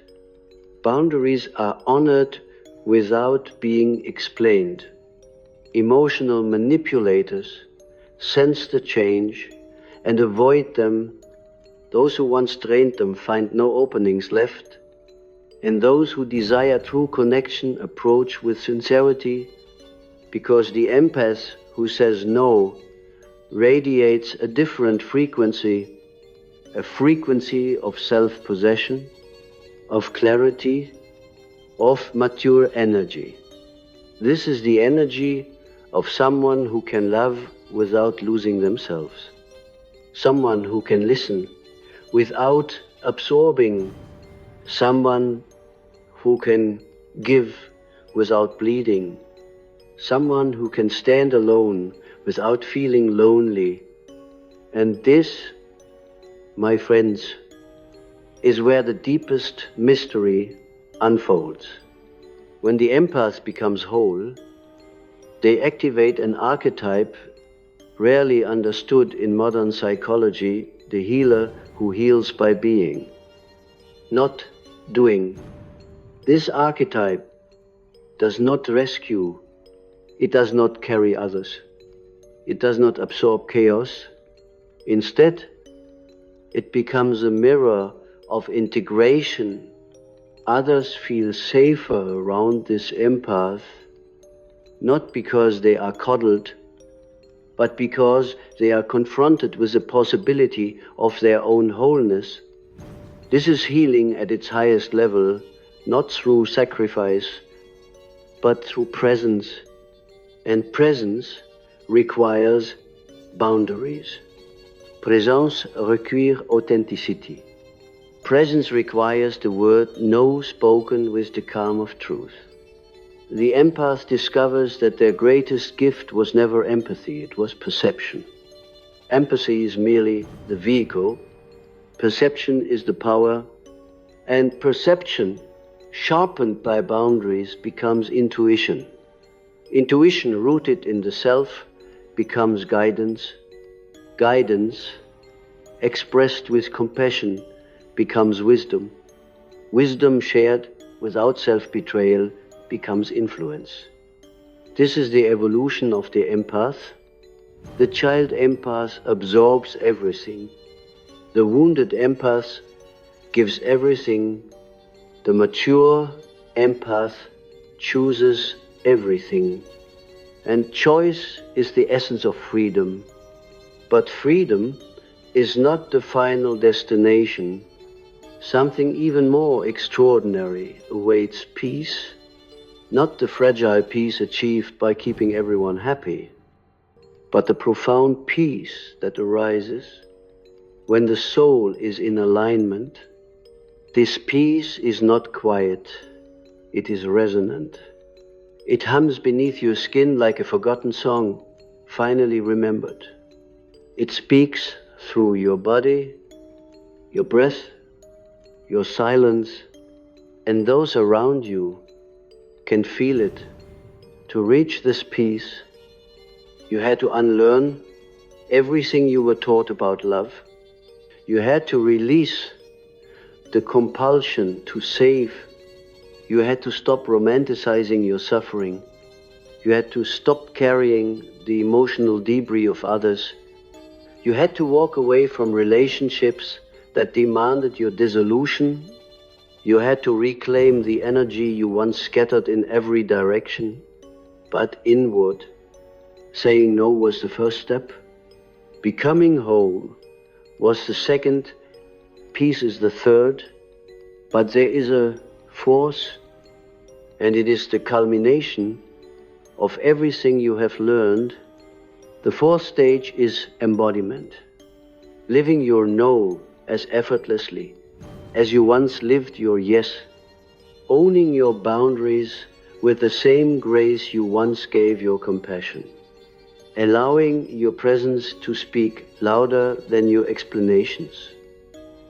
Boundaries are honored without being explained. Emotional manipulators sense the change and avoid them. Those who once drained them find no openings left, and those who desire true connection approach with sincerity, because the empath who says no radiates a different frequency, a frequency of self-possession, of clarity, of mature energy. This is the energy of someone who can love without losing themselves, someone who can listen without absorbing, someone who can give without bleeding, someone who can stand alone without feeling lonely. And this, my friends, is where the deepest mystery unfolds. When the empath becomes whole, they activate an archetype rarely understood in modern psychology, the healer who heals by being, not doing. This archetype does not rescue, it does not carry others, it does not absorb chaos. Instead, it becomes a mirror of integration. Others feel safer around this empath, not because they are coddled, but because they are confronted with the possibility of their own wholeness. This is healing at its highest level, not through sacrifice, but through presence. And presence requires boundaries. Présence requiert authenticity. Presence requires the word no spoken with the calm of truth. The empath discovers that their greatest gift was never empathy, it was perception. Empathy is merely the vehicle, perception is the power, and perception, sharpened by boundaries, becomes intuition. Intuition rooted in the self becomes guidance. Guidance, expressed with compassion, becomes wisdom. Wisdom shared without self-betrayal becomes influence. This is the evolution of the empath. The child empath absorbs everything. The wounded empath gives everything. The mature empath chooses everything. And choice is the essence of freedom. But freedom is not the final destination. Something even more extraordinary awaits: peace, not the fragile peace achieved by keeping everyone happy, but the profound peace that arises when the soul is in alignment. This peace is not quiet, it is resonant. It hums beneath your skin like a forgotten song, finally remembered. It speaks through your body, your breath, your silence, and those around you can feel it. To reach this peace, You had to unlearn everything you were taught about love. You had to release the compulsion to save. You had to stop romanticizing your suffering. You had to stop carrying the emotional debris of others. You had to walk away from relationships that demanded your dissolution. You had to reclaim the energy you once scattered in every direction, but inward. Saying no was the first step. Becoming whole was the second. Peace is the third. But there is a fourth, and it is the culmination of everything you have learned. The fourth stage is embodiment. Living your no as effortlessly as you once lived your yes. Owning your boundaries with the same grace you once gave your compassion. Allowing your presence to speak louder than your explanations.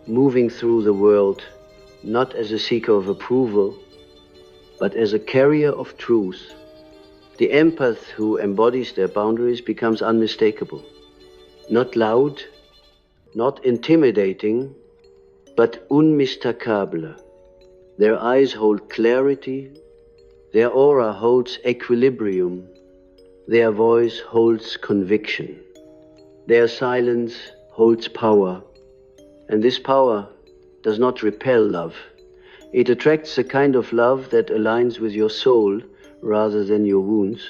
Moving through the world not as a seeker of approval, but as a carrier of truth. The empath who embodies their boundaries becomes unmistakable. Not loud, not intimidating, but unmistakable. Their eyes hold clarity, their aura holds equilibrium, their voice holds conviction, their silence holds power, and this power does not repel love. It attracts a kind of love that aligns with your soul rather than your wounds.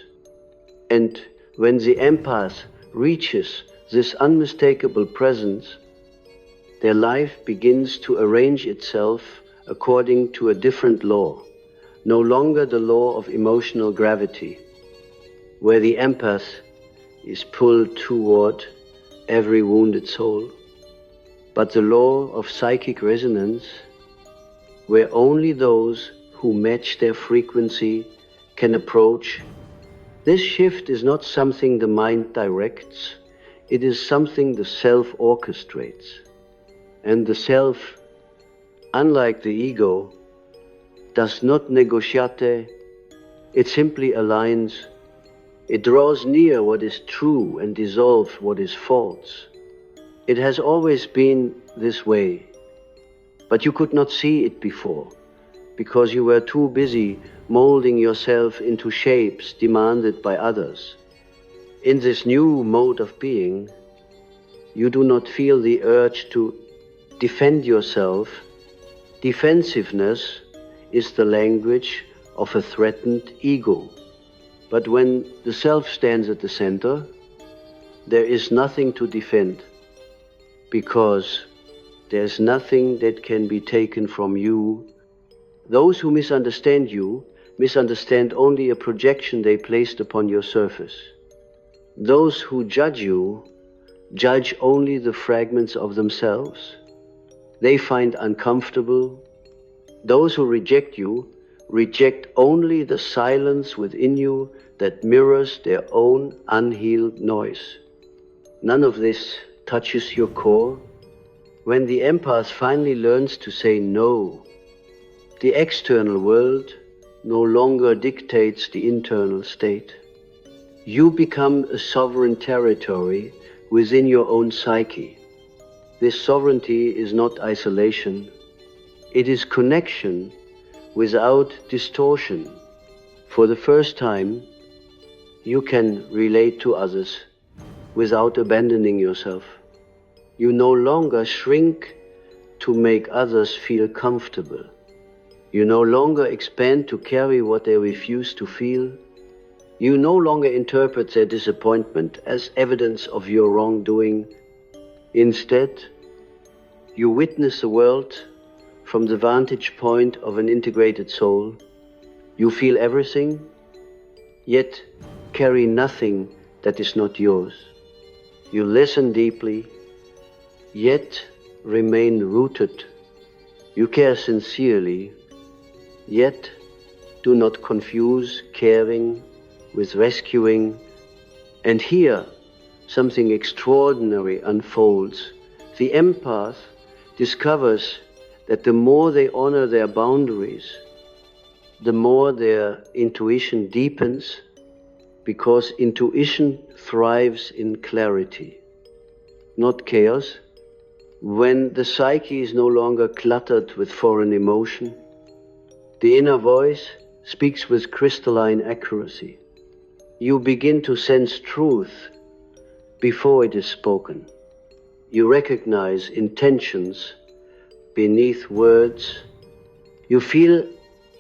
And when the empath reaches this unmistakable presence, their life begins to arrange itself according to a different law, no longer the law of emotional gravity, where the empath is pulled toward every wounded soul, but the law of psychic resonance, where only those who match their frequency can approach. This shift is not something the mind directs, it is something the self orchestrates. And the self, unlike the ego, does not negotiate, it simply aligns. It draws near what is true and dissolves what is false. It has always been this way, but you could not see it before, because you were too busy molding yourself into shapes demanded by others. In this new mode of being, you do not feel the urge to defend yourself. Defensiveness is the language of a threatened ego. But when the self stands at the center, there is nothing to defend, because there's nothing that can be taken from you. Those who misunderstand you misunderstand only a projection they placed upon your surface. Those who judge you judge only the fragments of themselves they find uncomfortable. Those who reject you reject only the silence within you that mirrors their own unhealed noise. None of this touches your core. When the empath finally learns to say no, the external world no longer dictates the internal state. You become a sovereign territory within your own psyche. This sovereignty is not isolation. It is connection without distortion. For the first time, you can relate to others without abandoning yourself. You no longer shrink to make others feel comfortable. You no longer expand to carry what they refuse to feel. You no longer interpret their disappointment as evidence of your wrongdoing. Instead, you witness the world from the vantage point of an integrated soul. You feel everything, yet carry nothing that is not yours. You listen deeply, yet remain rooted. You care sincerely, yet do not confuse caring with rescuing. And here, something extraordinary unfolds. The empath discovers that the more they honor their boundaries, the more their intuition deepens, because intuition thrives in clarity, not chaos. When the psyche is no longer cluttered with foreign emotion, the inner voice speaks with crystalline accuracy. You begin to sense truth before it is spoken. You recognize intentions beneath words. You feel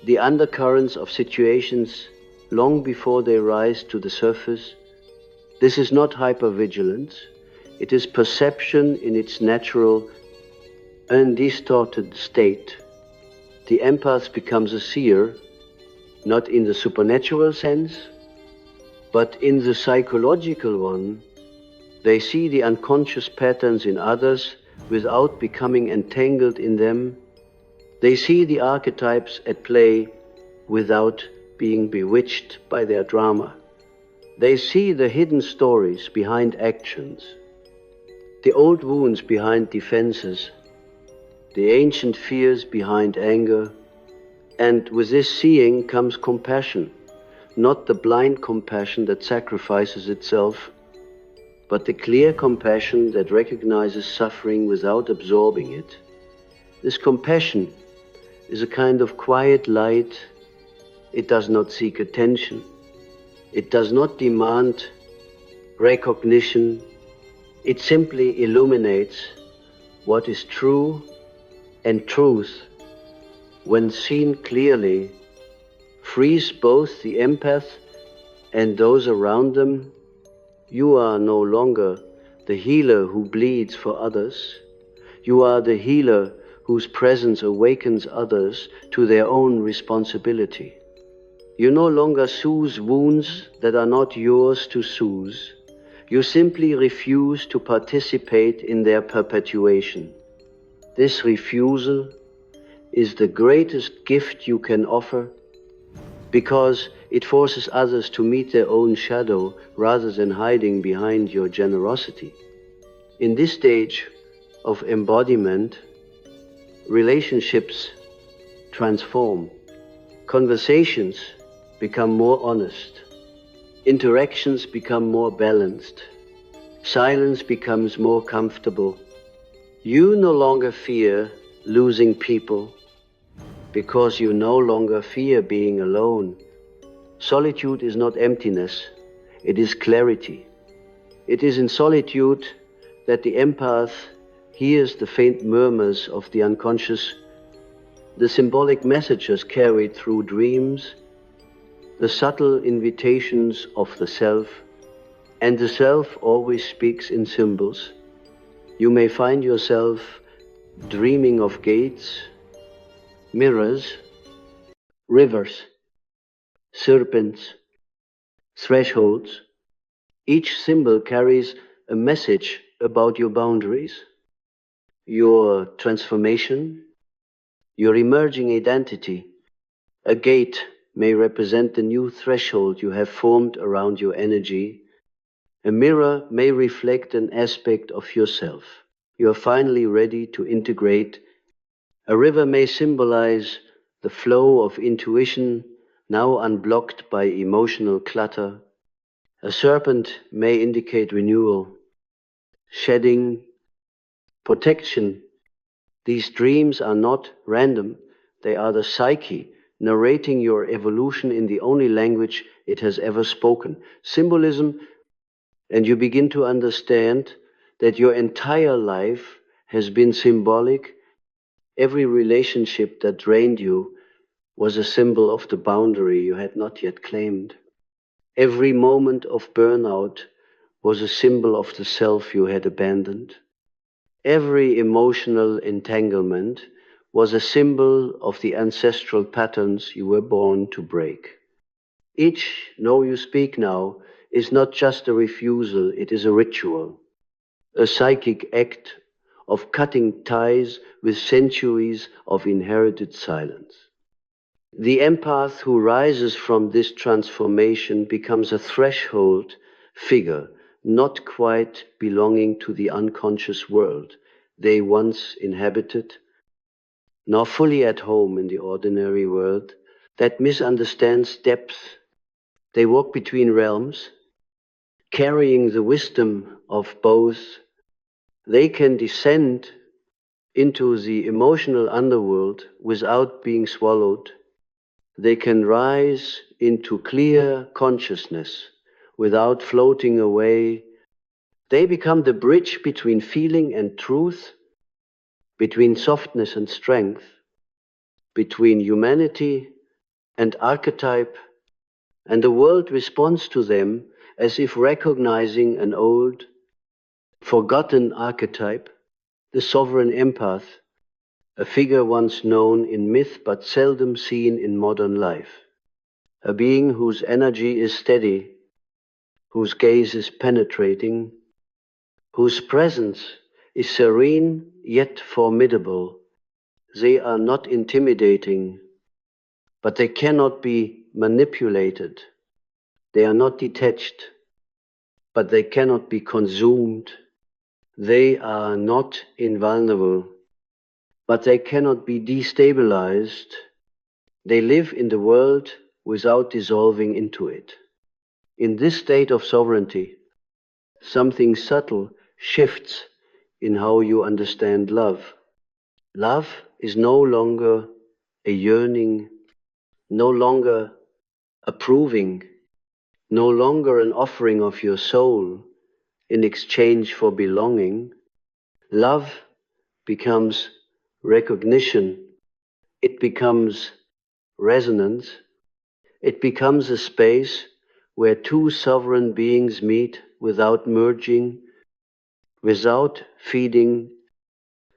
the undercurrents of situations long before they rise to the surface. This is not hypervigilance. It is perception in its natural, undistorted state. The empath becomes a seer, not in the supernatural sense, but in the psychological one. They see the unconscious patterns in others without becoming entangled in them. They see the archetypes at play without being bewitched by their drama. They see the hidden stories behind actions, the old wounds behind defenses, the ancient fears behind anger. And with this seeing comes compassion, not the blind compassion that sacrifices itself, but the clear compassion that recognizes suffering without absorbing it. This compassion is a kind of quiet light. It does not seek attention. It does not demand recognition. It simply illuminates what is true, and truth, when seen clearly, frees both the empath and those around them. You are no longer the healer who bleeds for others. You are the healer whose presence awakens others to their own responsibility. You no longer soothe wounds that are not yours to soothe. You simply refuse to participate in their perpetuation. This refusal is the greatest gift you can offer, because it forces others to meet their own shadow rather than hiding behind your generosity. In this stage of embodiment, relationships transform. Conversations become more honest. Interactions become more balanced. Silence becomes more comfortable. You no longer fear losing people because you no longer fear being alone. Solitude is not emptiness, it is clarity. It is in solitude that the empath hears the faint murmurs of the unconscious, the symbolic messages carried through dreams, the subtle invitations of the self, and the self always speaks in symbols. You may find yourself dreaming of gates, mirrors, rivers, serpents, thresholds. Each symbol carries a message about your boundaries, your transformation, your emerging identity. A gate may represent the new threshold you have formed around your energy. A mirror may reflect an aspect of yourself you are finally ready to integrate. A river may symbolize the flow of intuition now unblocked by emotional clutter. A serpent may indicate renewal, shedding, protection. These dreams are not random. They are the psyche narrating your evolution in the only language it has ever spoken. Symbolism, and you begin to understand that your entire life has been symbolic. Every relationship that drained you was a symbol of the boundary you had not yet claimed. Every moment of burnout was a symbol of the self you had abandoned. Every emotional entanglement was a symbol of the ancestral patterns you were born to break. Each "no, you speak now" is not just a refusal, it is a ritual, a psychic act of cutting ties with centuries of inherited silence. The empath who rises from this transformation becomes a threshold figure, not quite belonging to the unconscious world they once inhabited, nor fully at home in the ordinary world that misunderstands depth They walk between realms, carrying the wisdom of both. They can descend into the emotional underworld without being swallowed. They can rise into clear consciousness without floating away. They become the bridge between feeling and truth, between softness and strength, between humanity and archetype, and the world responds to them as if recognizing an old, forgotten archetype, the sovereign empath, a figure once known in myth but seldom seen in modern life, a being whose energy is steady, whose gaze is penetrating, whose presence is serene yet formidable. They are not intimidating, but they cannot be manipulated. They are not detached, but they cannot be consumed. They are not invulnerable, but they cannot be destabilized. They live in the world without dissolving into it. In this state of sovereignty, something subtle shifts in how you understand love. Love is no longer a yearning, no longer approving, no longer an offering of your soul in exchange for belonging. Love becomes recognition. It becomes resonance. It becomes a space where two sovereign beings meet without merging, without feeding,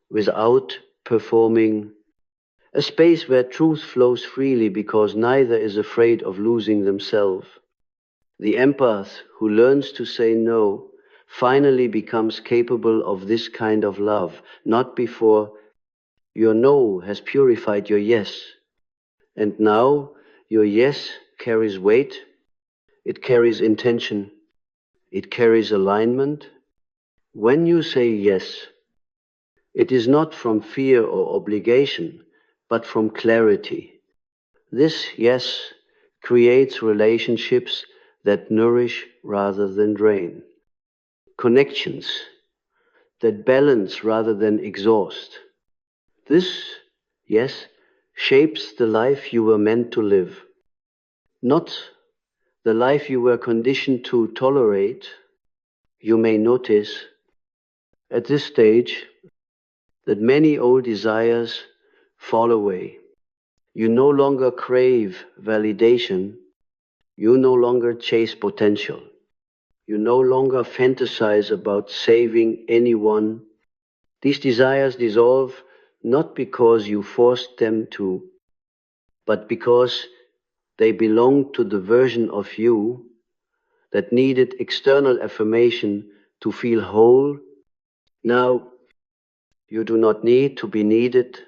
without performing. A space where truth flows freely because neither is afraid of losing themselves. The empath who learns to say no finally becomes capable of this kind of love, not before your no has purified your yes. And now your yes carries weight, it carries intention, it carries alignment. When you say yes, it is not from fear or obligation, but from clarity. This yes creates relationships that nourish rather than drain, connections that balance rather than exhaust. This yes shapes the life you were meant to live, not the life you were conditioned to tolerate. You may notice at this stage that many old desires fall away. You no longer crave validation. You no longer chase potential. You no longer fantasize about saving anyone. These desires dissolve not because you forced them to, but because they belong to the version of you that needed external affirmation to feel whole. Now, you do not need to be needed.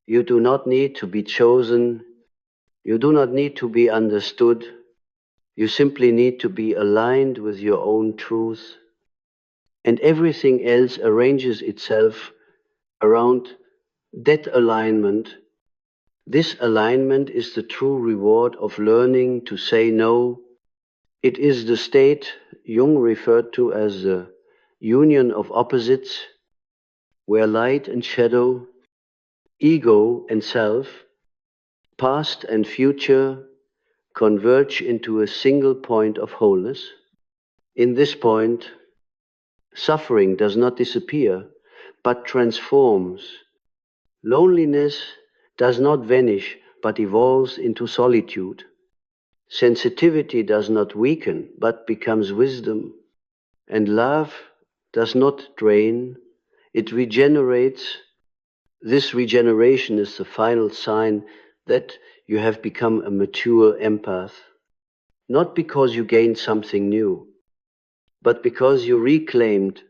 You do not need to be chosen. You do not need to be understood. You simply need to be aligned with your own truth. And everything else arranges itself around that alignment. This alignment is the true reward of learning to say no. It is the state Jung referred to as the union of opposites, where light and shadow, ego and self, past and future converge into a single point of wholeness. In this point, suffering does not disappear, but transforms. Loneliness does not vanish, but evolves into solitude. Sensitivity does not weaken, but becomes wisdom. And love does not drain, it regenerates. This regeneration is the final sign that you have become a mature empath. Not because you gained something new, but because you reclaimed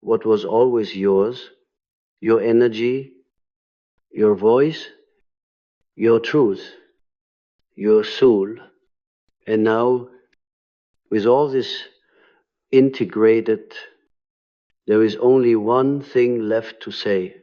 what was always yours, your energy, your voice, your truth, your soul. And now, with all this integrated, there is only one thing left to say.